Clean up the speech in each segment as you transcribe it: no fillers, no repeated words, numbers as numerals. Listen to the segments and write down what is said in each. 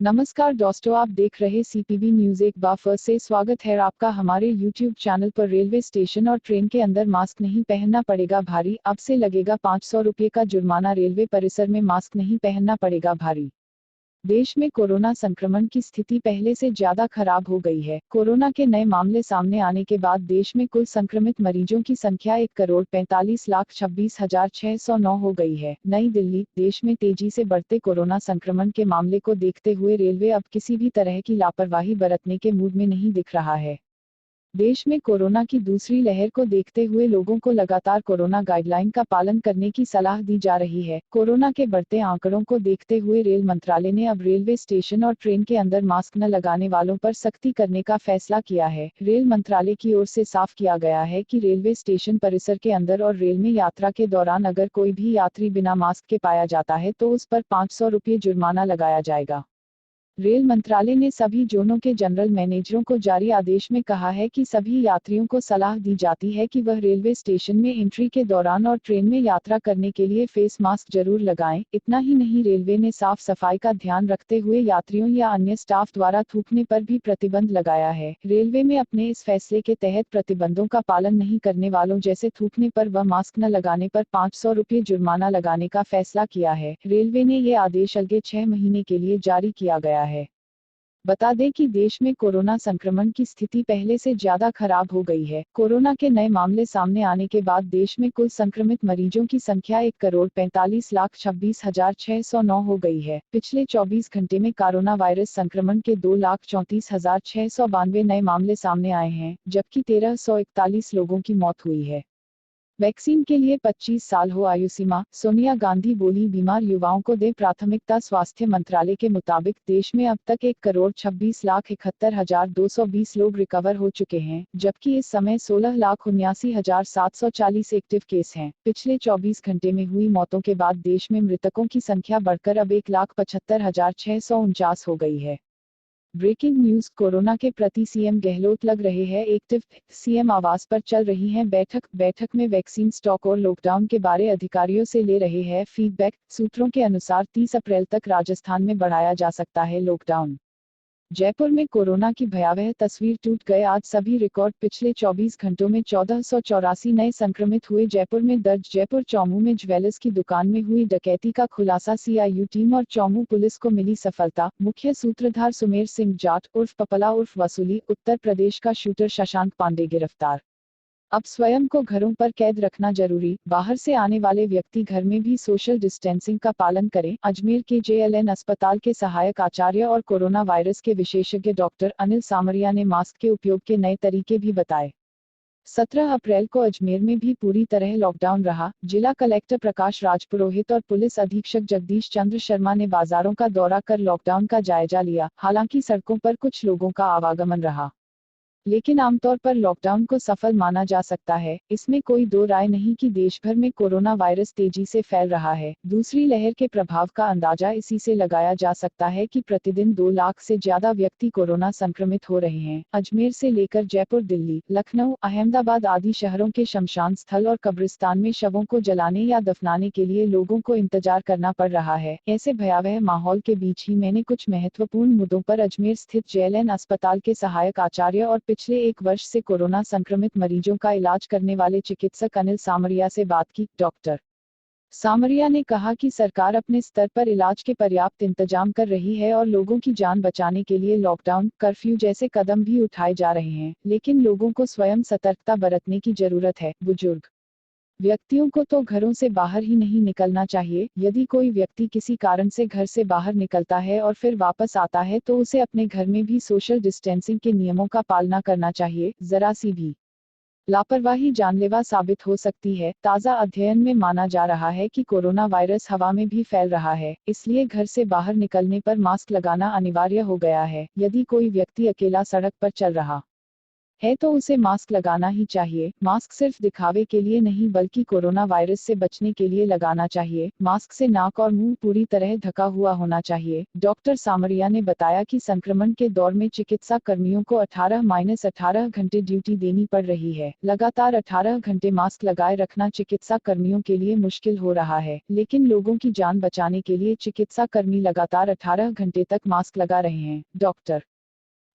नमस्कार दोस्तों, आप देख रहे सीपीबी न्यूज। एक बार फिर से स्वागत है आपका हमारे यूट्यूब चैनल पर। रेलवे स्टेशन और ट्रेन के अंदर मास्क नहीं पहनना पड़ेगा भारी, अब से लगेगा 500 रुपये का जुर्माना। रेलवे परिसर में मास्क नहीं पहनना पड़ेगा भारी। देश में कोरोना संक्रमण की स्थिति पहले से ज्यादा खराब हो गई है। कोरोना के नए मामले सामने आने के बाद देश में कुल संक्रमित मरीजों की संख्या 1,45,26,609 हो गई है। नई दिल्ली, देश में तेजी से बढ़ते कोरोना संक्रमण के मामले को देखते हुए रेलवे अब किसी भी तरह की लापरवाही बरतने के मूड में नहीं दिख रहा है। देश में कोरोना की दूसरी लहर को देखते हुए लोगों को लगातार कोरोना गाइडलाइन का पालन करने की सलाह दी जा रही है। कोरोना के बढ़ते आंकड़ों को देखते हुए रेल मंत्रालय ने अब रेलवे स्टेशन और ट्रेन के अंदर मास्क न लगाने वालों पर सख्ती करने का फैसला किया है। रेल मंत्रालय की ओर से साफ किया गया है कि रेलवे स्टेशन परिसर के अंदर और रेल में यात्रा के दौरान अगर कोई भी यात्री बिना मास्क के पाया जाता है तो उस पर 500 रुपये जुर्माना लगाया जाएगा। रेल मंत्रालय ने सभी जोनों के जनरल मैनेजरों को जारी आदेश में कहा है कि सभी यात्रियों को सलाह दी जाती है कि वह रेलवे स्टेशन में एंट्री के दौरान और ट्रेन में यात्रा करने के लिए फेस मास्क जरूर लगाएं। इतना ही नहीं, रेलवे ने साफ सफाई का ध्यान रखते हुए यात्रियों या अन्य स्टाफ द्वारा थूकने पर भी प्रतिबंध लगाया है। रेलवे में अपने इस फैसले के तहत प्रतिबंधों का पालन नहीं करने वालों जैसे थूकने पर व मास्क न लगाने पर 500 रुपये जुर्माना लगाने का फैसला किया है। रेलवे ने ये आदेश अगले 6 महीने के लिए जारी किया गया है। बता दें कि देश में कोरोना संक्रमण की स्थिति पहले से ज्यादा खराब हो गई है। कोरोना के नए मामले सामने आने के बाद देश में कुल संक्रमित मरीजों की संख्या 1,45,26,609 हो गई है। पिछले 24 घंटे में कोरोना वायरस संक्रमण के 2,34,692 नए मामले सामने आए हैं, जबकि 1,341 लोगों की मौत हुई है। वैक्सीन के लिए 25 साल हो आयु सीमा, सोनिया गांधी बोली बीमार युवाओं को दे प्राथमिकता। स्वास्थ्य मंत्रालय के मुताबिक देश में अब तक 1,26,71,220 लोग रिकवर हो चुके हैं, जबकि इस समय 16,79,740 एक्टिव केस हैं। पिछले 24 घंटे में हुई मौतों के बाद देश में मृतकों की संख्या बढ़कर अब 1,75,649 हो गई है। ब्रेकिंग न्यूज, कोरोना के प्रति सीएम गहलोत लग रहे हैं एक्टिव। सीएम आवास पर चल रही है बैठक में वैक्सीन स्टॉक और लॉकडाउन के बारे अधिकारियों से ले रहे हैं फीडबैक। सूत्रों के अनुसार 30 अप्रैल तक राजस्थान में बढ़ाया जा सकता है लॉकडाउन। जयपुर में कोरोना की भयावह तस्वीर टूट गए आज सभी रिकॉर्ड। पिछले 24 घंटों में 1484 नए संक्रमित हुए जयपुर में दर्ज। जयपुर चौमू में ज्वेलर्स की दुकान में हुई डकैती का खुलासा, सीआईयू टीम और चौमू पुलिस को मिली सफलता। मुख्य सूत्रधार सुमेर सिंह जाट उर्फ पपला उर्फ वसूली। उत्तर प्रदेश का शूटर शशांक पांडे गिरफ्तार। अब स्वयं को घरों पर कैद रखना जरूरी, बाहर से आने वाले व्यक्ति घर में भी सोशल डिस्टेंसिंग का पालन करें। अजमेर के जेएलएन अस्पताल के सहायक आचार्य और कोरोना वायरस के विशेषज्ञ डॉक्टर अनिल सामरिया ने मास्क के उपयोग के नए तरीके भी बताए। 17 अप्रैल को अजमेर में भी पूरी तरह लॉकडाउन रहा। जिला कलेक्टर प्रकाश राजपुरोहित और पुलिस अधीक्षक जगदीश चंद्र शर्मा ने बाजारों का दौरा कर लॉकडाउन का जायजा लिया। हालांकि सड़कों पर कुछ लोगों का आवागमन रहा, लेकिन आमतौर पर लॉकडाउन को सफल माना जा सकता है। इसमें कोई दो राय नहीं कि देश भर में कोरोना वायरस तेजी से फैल रहा है। दूसरी लहर के प्रभाव का अंदाजा इसी से लगाया जा सकता है कि प्रतिदिन 2 लाख से ज्यादा व्यक्ति कोरोना संक्रमित हो रहे हैं। अजमेर से लेकर जयपुर, दिल्ली, लखनऊ, अहमदाबाद आदि शहरों के शमशान स्थल और कब्रिस्तान में शवों को जलाने या दफनाने के लिए लोगों को इंतजार करना पड़ रहा है। ऐसे भयावह माहौल के बीच ही मैंने कुछ महत्वपूर्ण मुद्दों पर अजमेर स्थित जेएलएन अस्पताल के सहायक आचार्य और पिछले 1 वर्ष से कोरोना संक्रमित मरीजों का इलाज करने वाले चिकित्सक अनिल सामरिया से बात की। डॉक्टर सामरिया ने कहा कि सरकार अपने स्तर पर इलाज के पर्याप्त इंतजाम कर रही है और लोगों की जान बचाने के लिए लॉकडाउन, कर्फ्यू जैसे कदम भी उठाए जा रहे हैं, लेकिन लोगों को स्वयं सतर्कता बरतने की जरूरत है। बुजुर्ग व्यक्तियों को तो घरों से बाहर ही नहीं निकलना चाहिए। यदि कोई व्यक्ति किसी कारण से घर से बाहर निकलता है और फिर वापस आता है तो उसे अपने घर में भी सोशल डिस्टेंसिंग के नियमों का पालना करना चाहिए। जरा सी भी लापरवाही जानलेवा साबित हो सकती है। ताज़ा अध्ययन में माना जा रहा है कि कोरोना वायरस हवा में भी फैल रहा है, इसलिए घर से बाहर निकलने पर मास्क लगाना अनिवार्य हो गया है। यदि कोई व्यक्ति अकेला सड़क पर चल रहा है तो उसे मास्क लगाना ही चाहिए। मास्क सिर्फ दिखावे के लिए नहीं बल्कि कोरोना वायरस से बचने के लिए लगाना चाहिए। मास्क से नाक और मुंह पूरी तरह ढका हुआ होना चाहिए। डॉक्टर सामरिया ने बताया कि संक्रमण के दौर में चिकित्सा कर्मियों को 18-18 घंटे ड्यूटी देनी पड़ रही है। लगातार 18 घंटे मास्क लगाए रखना चिकित्सा कर्मियों के लिए मुश्किल हो रहा है, लेकिन लोगों की जान बचाने के लिए चिकित्सा कर्मी लगातार 18 घंटे तक मास्क लगा रहे हैं। डॉक्टर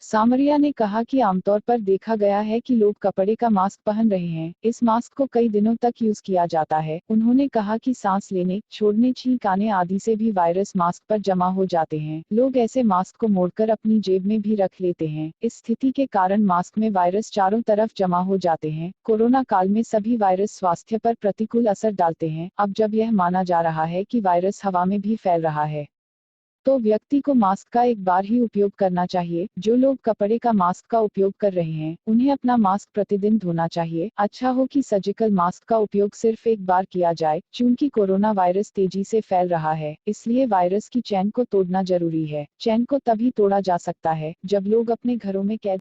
सामरिया ने कहा कि आमतौर पर देखा गया है कि लोग कपड़े का मास्क पहन रहे हैं। इस मास्क को कई दिनों तक यूज किया जाता है। उन्होंने कहा कि सांस लेने, छोड़ने, छींक आने आदि से भी वायरस मास्क पर जमा हो जाते हैं। लोग ऐसे मास्क को मोड़कर अपनी जेब में भी रख लेते हैं। इस स्थिति के कारण मास्क में वायरस चारों तरफ जमा हो जाते हैं। कोरोना काल में सभी वायरस स्वास्थ्य पर प्रतिकूल असर डालते हैं। अब जब यह माना जा रहा है कि वायरस हवा में भी फैल रहा है, तो व्यक्ति को मास्क का एक बार ही उपयोग करना चाहिए। जो लोग कपड़े का मास्क का उपयोग कर रहे हैं, उन्हें अपना मास्क प्रतिदिन धोना चाहिए। अच्छा हो कि सर्जिकल मास्क का उपयोग सिर्फ एक बार किया जाए। चूंकि कोरोना वायरस तेजी से फैल रहा है, इसलिए वायरस की चेन को तोड़ना जरूरी है। चेन को तभी तोड़ा जा सकता है जब लोग अपने घरों में कैद